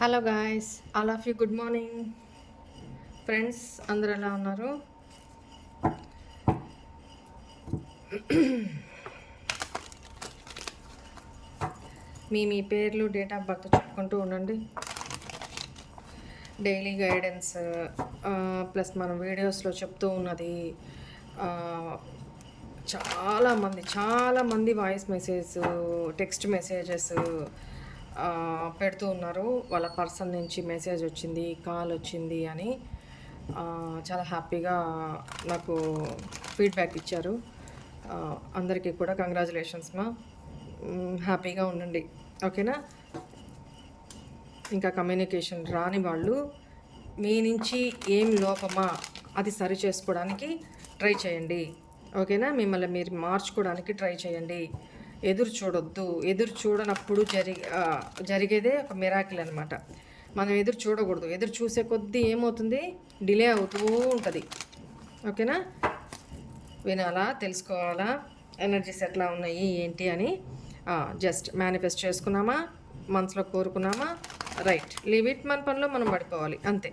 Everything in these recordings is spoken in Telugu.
Hello guys, all of you good morning friends. అందరు ఎలా ఉన్నారు? మీ పేర్లు, డేట్ ఆఫ్ బర్త్ చెప్పుకుంటూ ఉండండి. డైలీ గైడెన్స్ ప్లస్ మనం వీడియోస్లో చెప్తూ ఉన్నది. ఆ, చాలామంది వాయిస్ మెసేజ్, టెక్స్ట్ మెసేజెస్ పెడుతూ ఉన్నారు. వాళ్ళ పర్సన్ నుంచి మెసేజ్ వచ్చింది, కాల్ వచ్చింది అని చాలా హ్యాపీగా నాకు ఫీడ్బ్యాక్ ఇచ్చారు. అందరికీ కూడా కంగ్రాచులేషన్స్ మా. హ్యాపీగా ఉండండి, ఓకేనా? ఇంకా కమ్యూనికేషన్ రాని వాళ్ళు మీ నుంచి ఏం లోపమా అది సరి చేసుకోవడానికి ట్రై చేయండి, ఓకేనా? మిమ్మల్ని మీరు మార్చుకోవడానికి ట్రై చేయండి. ఎదురు చూడొద్దు. ఎదురు చూడనప్పుడు జరిగేదే ఒక మిరాకిల్ అనమాట. మనం ఎదురు చూడకూడదు. ఎదురు చూసే కొద్దీ ఏమవుతుంది, డిలే అవుతూ ఉంటుంది, ఓకేనా? వినాలా, తెలుసుకోవాలా, ఎనర్జీస్ ఎట్లా ఉన్నాయి ఏంటి అని జస్ట్ మేనిఫెస్ట్ చేసుకున్నామా, మనసులో కోరుకున్నామా, రైట్, లీవ్ ఇట్. మన పనిలో మనం పడిపోవాలి అంతే.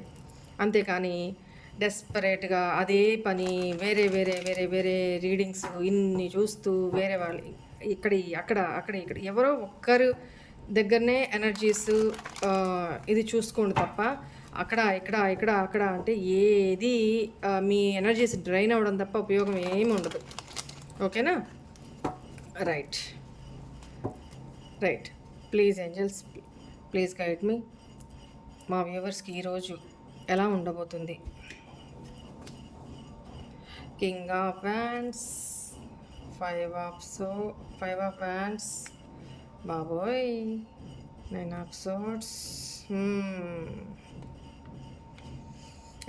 అంతేకాని డెస్పరేట్గా అదే పని వేరే వేరే వేరే వేరే రీడింగ్స్ ఇన్ని చూస్తూ వేరే వాళ్ళు ఇక్కడ ఎవరో ఒక్కరు దగ్గరనే ఎనర్జీస్ ఇది చూసుకోండి తప్ప అక్కడ అంటే ఏది మీ ఎనర్జీస్ డ్రైన్ అవ్వడం తప్ప ఉపయోగం ఏమి ఉండదు, ఓకేనా? Right. Please angels, please guide me. మా వ్యూవర్స్కి ఈరోజు ఎలా ఉండబోతుంది? King of wands, five of wands, బాబోయ్, 9 ఆఫ్ సోర్డ్స్.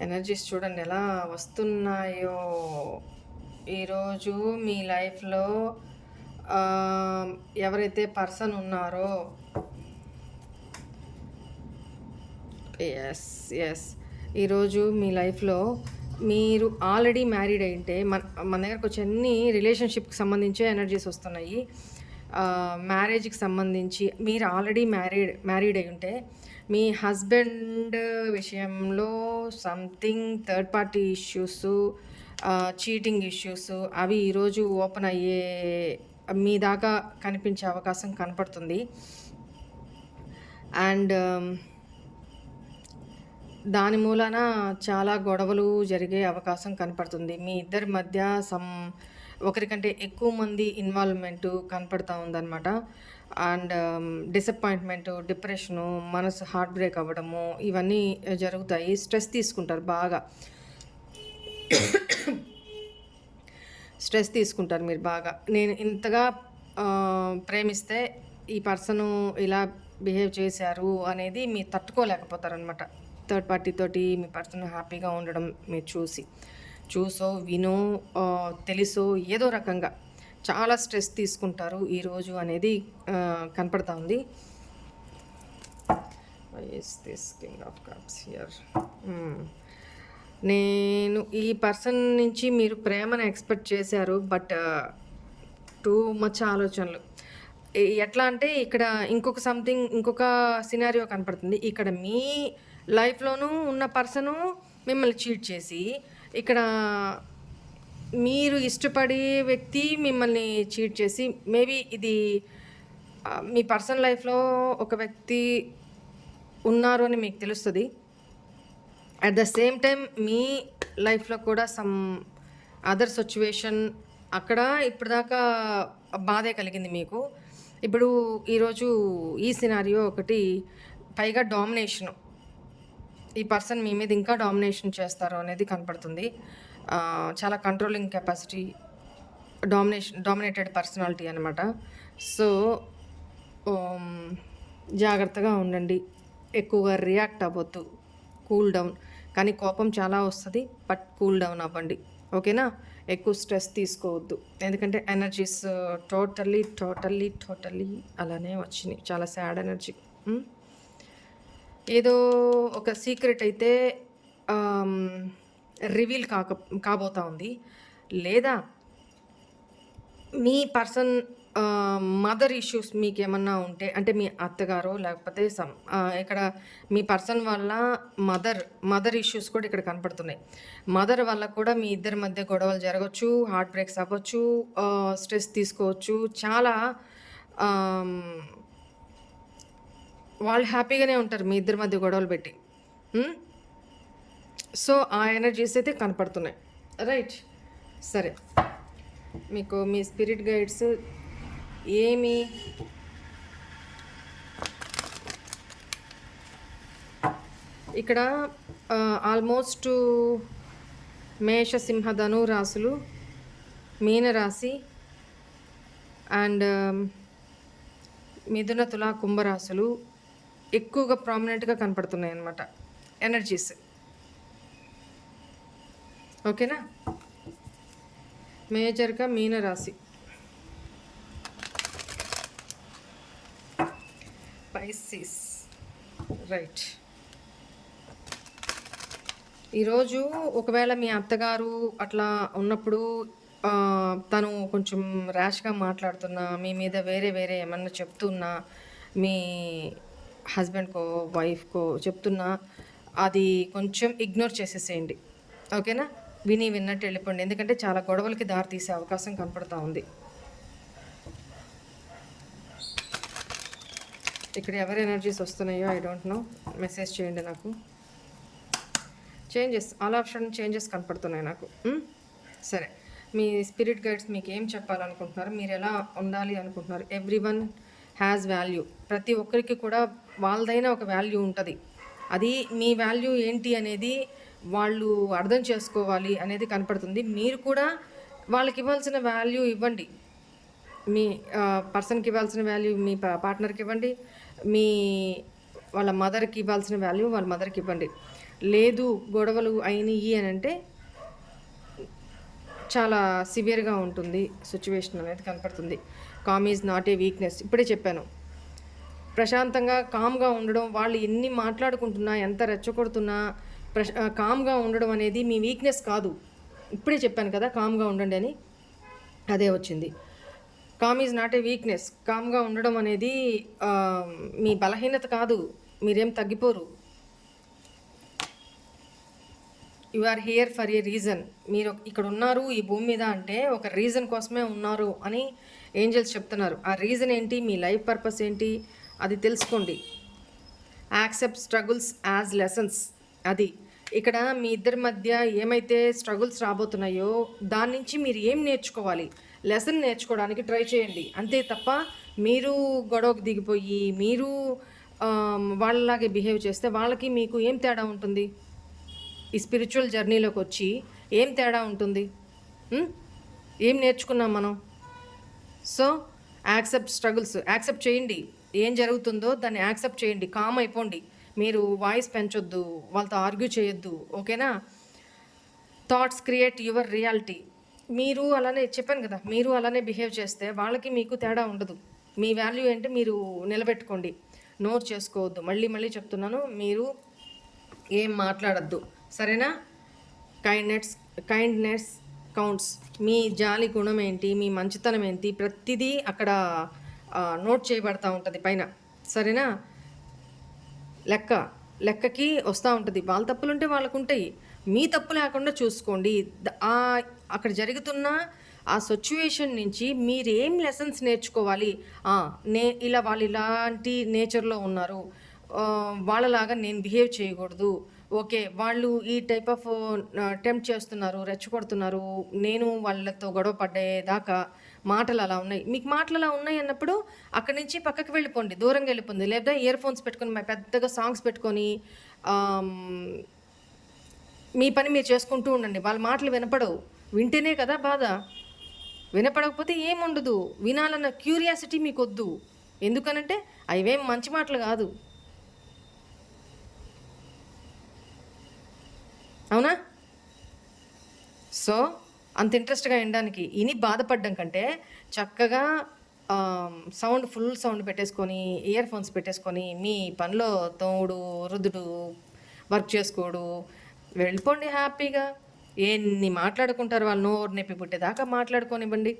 ఎనర్జీస్ చూడండి ఎలా వస్తున్నాయో. ఈరోజు మీ లైఫ్లో ఎవరైతే పర్సన్ ఉన్నారో, ఎస్ ఈరోజు మీ లైఫ్లో మీరు ఆల్రెడీ మ్యారీడ్ అయింటే మన దగ్గరకు వచ్చే అన్ని రిలేషన్షిప్కి సంబంధించే ఎనర్జీస్ వస్తున్నాయి. మ్యారేజ్కి సంబంధించి మీరు ఆల్రెడీ మ్యారీడ్ అయి ఉంటే మీ హస్బెండ్ విషయంలో something third party issues, cheating issues అవి ఈరోజు ఓపెన్ అయ్యే మీ దాకా కనిపించే అవకాశం కనపడుతుంది. అండ్ దాని మూలాన చాలా గొడవలు జరిగే అవకాశం కనపడుతుంది. మీ ఇద్దరి మధ్య ఒకరికంటే ఎక్కువ మంది ఇన్వాల్వ్మెంటు కనపడుతూ ఉందన్నమాట. అండ్ డిసప్పాయింట్మెంటు, డిప్రెషను, మనసు హార్ట్ బ్రేక్ అవ్వడము ఇవన్నీ జరుగుతాయి. స్ట్రెస్ తీసుకుంటారు, బాగా స్ట్రెస్ తీసుకుంటారు మీరు బాగా. నేను ఇంతగా ప్రేమిస్తే ఈ పర్సను ఇలా బిహేవ్ చేశారు అనేది మీరు తట్టుకోలేకపోతారనమాట. థర్డ్ పార్టీతోటి మీ పర్సన్ హ్యాపీగా ఉండడం మీరు చూసో వినో తెలుసో ఏదో రకంగా చాలా స్ట్రెస్ తీసుకుంటారు ఈరోజు అనేది కనపడతా ఉంది. King of cups here. నేను ఈ పర్సన్ నుంచి మీరు ప్రేమను ఎక్స్పెక్ట్ చేశారు, బట్ టూ మచ్ ఆలోచనలు. ఎట్లా అంటే ఇక్కడ ఇంకొక సినారియో కనపడుతుంది. ఇక్కడ మీ లైఫ్లోనూ ఉన్న పర్సను మిమ్మల్ని చీట్ చేసి, ఇక్కడ మీరు ఇష్టపడే వ్యక్తి మిమ్మల్ని చీట్ చేసి, మేబీ ఇది మీ పర్సనల్ లైఫ్లో ఒక వ్యక్తి ఉన్నారు అని మీకు తెలుస్తుంది. అట్ ద సేమ్ టైం మీ లైఫ్లో కూడా సమ్ అదర్ సిచ్యువేషన్ అక్కడ ఇప్పటిదాకా బాధే కలిగింది మీకు. ఇప్పుడు ఈరోజు ఈ సినారియో ఒకటి, పైగా డామినేషను. ఈ పర్సన్ మీ మీద ఇంకా డామినేషన్ చేస్తారు అనేది కనపడుతుంది. చాలా కంట్రోలింగ్ కెపాసిటీ, డామినేటెడ్ పర్సనాలిటీ అనమాట. సో జాగ్రత్తగా ఉండండి, ఎక్కువగా రియాక్ట్ అవ్వద్దు, కూల్ డౌన్. కానీ కోపం చాలా వస్తుంది, బట్ కూల్ డౌన్ అవ్వండి, ఓకేనా? ఎక్కువ స్ట్రెస్ తీసుకోవద్దు, ఎందుకంటే ఎనర్జీస్ టోటల్లీ అలానే వచ్చినాయి. చాలా సాడ్ ఎనర్జీ. ఏదో ఒక సీక్రెట్ అయితే రివీల్ కాబోతా ఉంది, లేదా మీ పర్సన్ మదర్ ఇష్యూస్ మీకేమన్నా ఉంటే అంటే మీ అత్తగారో లేకపోతే ఇక్కడ మీ పర్సన్ వల్ల మదర్ ఇష్యూస్ కూడా ఇక్కడ కనపడుతున్నాయి. మదర్ వల్ల కూడా మీ ఇద్దరి మధ్య గొడవలు జరగచ్చు, హార్ట్ బ్రేక్స్ అవ్వచ్చు, స్ట్రెస్ తీసుకోవచ్చు. చాలా ఆమ్, వాళ్ళు హ్యాపీగానే ఉంటారు మీ ఇద్దరి మధ్య గొడవలు పెట్టి. సో ఆ ఎనర్జీస్ అయితే కనపడుతున్నాయి. రైట్, సరే. మీకు మీ స్పిరిట్ గైడ్స్ ఏమి ఇక్కడ ఆల్మోస్ట్ మేష, సింహ, ధను రాశులు, మీనరాశి అండ్ మిథున, తుల, కుంభరాశులు ఎక్కువగా ప్రామినెంట్గా కనపడుతున్నాయి అన్నమాట ఎనర్జీస్. ఓకేనా? మేజర్గా మీనరాశి, స్పైసీస్. రైట్, ఈరోజు ఒకవేళ మీ అత్తగారు అట్లా ఉన్నప్పుడు తను కొంచెం ర్యాష్గా మాట్లాడుతున్నా, మీ మీద వేరే వేరే ఏమన్నా చెప్తున్నా, మీ హస్బెండ్కో వైఫ్కో చెప్తున్నా, అది కొంచెం ఇగ్నోర్ చేసేసేయండి. ఓకేనా? విన్నట్టు వెళ్ళిపోండి. ఎందుకంటే చాలా గొడవలకి దారి తీసే అవకాశం కనపడుతూ ఉంది. ఇక్కడ ఎవరి ఎనర్జీస్ వస్తున్నాయో ఐ డోంట్ నో, మెసేజ్ చేయండి నాకు. చేంజెస్, ఆల్ ఆప్షన్ చేంజెస్ కనపడుతున్నాయి నాకు. సరే, మీ స్పిరిట్ గైడ్స్ మీకు ఏం చెప్పాలనుకుంటున్నారు, మీరు ఎలా ఉండాలి అనుకుంటున్నారు? Everyone has value. ప్రతి ఒక్కరికి కూడా వాళ్ళదైన ఒక వాల్యూ ఉంటుంది. అది మీ వాల్యూ ఏంటి అనేది వాళ్ళు అర్థం చేసుకోవాలి అనేది కనపడుతుంది. మీరు కూడా వాళ్ళకి ఇవ్వాల్సిన వాల్యూ ఇవ్వండి. మీ పర్సన్కి ఇవ్వాల్సిన వాల్యూ మీ పార్ట్నర్కి ఇవ్వండి. మీ వాళ్ళ మదర్కి ఇవ్వాల్సిన వాల్యూ వాళ్ళ మదర్కి ఇవ్వండి. లేదు గొడవలు అయినాయి అని అంటే చాలా సివియర్గా ఉంటుంది సిచ్యువేషన్ అనేది కనపడుతుంది. Calm is not a weakness. ఇప్పుడే చెప్పాను, ప్రశాంతంగా కామ్గా ఉండడం, వాళ్ళు ఎన్ని మాట్లాడుకుంటున్నా, ఎంత రెచ్చగొడుతున్నా కామ్గా ఉండడం అనేది మీ వీక్నెస్ కాదు. ఇప్పుడే చెప్పాను కదా కామ్గా ఉండండి అని, అదే వచ్చింది. Calm is not a weakness. కామ్గా ఉండడం అనేది మీ బలహీనత కాదు. మీరేం తగ్గిపోరు. You are here for a reason. మీరు ఇక్కడ ఉన్నారు ఈ భూమి మీద అంటే ఒక రీజన్ కోసమే ఉన్నారు అని ఏంజల్స్ చెప్తున్నారు. ఆ రీజన్ ఏంటి, మీ లైఫ్ పర్పస్ ఏంటి, అది తెలుసుకోండి. Accept struggles as lessons. అది ఇక్కడ మీ ఇద్దరి మధ్య ఏమైతే స్ట్రగుల్స్ రాబోతున్నాయో దాని నుంచి మీరు ఏం నేర్చుకోవాలి, లెసన్ నేర్చుకోవడానికి ట్రై చేయండి. అంతే తప్ప మీరు గొడవకు దిగిపోయి మీరు వాళ్ళలాగే బిహేవ్ చేస్తే వాళ్ళకి మీకు ఏం తేడా ఉంటుంది? ఈ స్పిరిచువల్ జర్నీలోకి వచ్చి ఏం తేడా ఉంటుంది? ఏం నేర్చుకున్నాం మనం? సో యాక్సెప్ట్ స్ట్రగుల్స్, యాక్సెప్ట్ చేయండి. ఏం జరుగుతుందో దాన్ని యాక్సెప్ట్ చేయండి. కామ్ అయిపోండి. మీరు వాయిస్ పెంచొద్దు, వాళ్ళతో ఆర్గ్యూ చేయొద్దు. ఓకేనా? Thoughts create your reality. మీరు అలానే చెప్పాను కదా, మీరు అలానే బిహేవ్ చేస్తే వాళ్ళకి మీకు తేడా ఉండదు. మీ వాల్యూ ఏంటి మీరు నిలబెట్టుకోండి. నోట్ చేసుకోవద్దు. మళ్ళీ మళ్ళీ చెప్తున్నాను, మీరు ఏం మాట్లాడద్దు. సరేనా? Kindness counts. మీ జాలి గుణం ఏంటి, మీ మంచితనం ఏంటి, ప్రతిదీ అక్కడ నోట్ చేయబడతా ఉంటుంది పైన. సరేనా? లెక్కకి వస్తూ ఉంటుంది. వాళ్ళ తప్పులుంటే వాళ్ళకు ఉంటాయి, మీ తప్పు లేకుండా చూసుకోండి. అక్కడ జరుగుతున్న ఆ సిచ్యువేషన్ నుంచి మీరేం లెసన్స్ నేర్చుకోవాలి. ఇలా వాళ్ళు ఇలాంటి నేచర్లో ఉన్నారు, వాళ్ళలాగా నేను బిహేవ్ చేయకూడదు. ఓకే, వాళ్ళు ఈ టైప్ ఆఫ్ అటెంప్ట్ చేస్తున్నారు, రెచ్చగొడుతున్నారు, నేను వాళ్ళతో గొడవ పడ్డేదాకా మాటలు అలా ఉన్నాయి. మీకు మాటలు అలా ఉన్నాయి అన్నప్పుడు అక్కడి నుంచి పక్కకి వెళ్ళిపోండి, దూరంగా వెళ్ళిపోండి. లేదా ఇయర్ ఫోన్స్ పెట్టుకొని పెద్దగా సాంగ్స్ పెట్టుకొని మీ పని మీరు చేసుకుంటూ ఉండండి. వాళ్ళ మాటలు వినపడవు, వింటేనే కదా బాధ. వినపడకపోతే ఏముండదు. వినాలన్న క్యూరియాసిటీ మీకు వద్దు. ఎందుకనంటే అవేం మంచి మాటలు కాదు. అవునా? సో అంత ఇంట్రెస్ట్గా వినడానికి ఇని బాధపడడం కంటే చక్కగా ఫుల్ సౌండ్ పెట్టేసుకొని ఇయర్ ఫోన్స్ పెట్టేసుకొని మీ పనిలో తోముడు, రుద్దుడు, వర్క్ చేసుకోడు, వెళ్ళిపోండి హ్యాపీగా. ఎన్ని మాట్లాడుకుంటారు వాళ్ళు, నోరు నొప్పి పుట్టేదాకా మాట్లాడుకోనివ్వండి.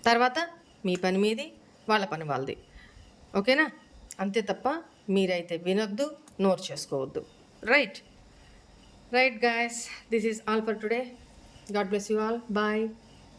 తర్వాత మీ పని మీది, వాళ్ళ పని వాళ్ళది. ఓకేనా? అంతే తప్ప మీరైతే వినొద్దు, నోరు చేసుకోవద్దు. Right right guys, this is all for today. God bless you all. Bye.